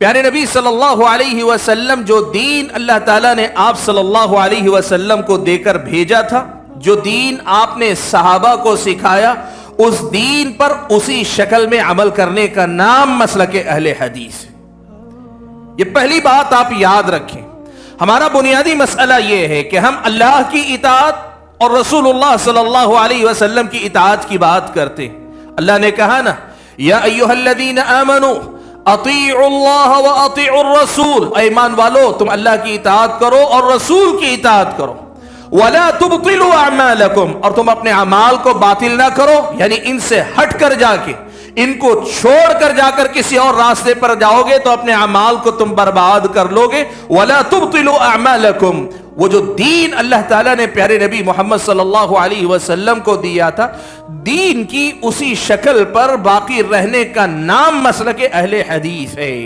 प्यारे नबी सल्लल्लाहु अलैहि वसल्लम, जो दीन अल्लाह ताला ने आप सल्लल्लाहु अलैहि वसल्लम को देकर भेजा था, जो दीन आपने सहाबा को सिखाया, उस दीन पर उसी शक्ल में अमल करने का नाम मसलक अहले हदीस है। ये पहली बात आप याद रखें। हमारा बुनियादी मसला यह है कि हम अल्लाह की इताअत और रसूलुल्लाह सल्लल्लाहु अलैहि वसल्लम की इताअत की बात करते हैं। अल्लाह ने कहा ना, या अय्युहल्लज़ीना आमनू अतीउल्लाह व अतीउर रसूल, ईमान वालो तुम अल्लाह की इताअत करो और रसूल की इताअत करो। वला तुबतिलू अमालकुम, और तुम अपने अमाल को बातिल ना करो, यानी इनसे हट कर जाके, इनको छोड़कर जाकर किसी और रास्ते पर जाओगे तो अपने अमाल को तुम बर्बाद कर लोगे। वला तुबतिलू अमालकुम, वो जो दीन अल्लाह ताला ने प्यारे नबी मोहम्मद सल्लल्लाहु अलैहि वसल्लम को दिया था, दीन की उसी शक्ल पर बाकी रहने का नाम मसलक अहले हदीस है।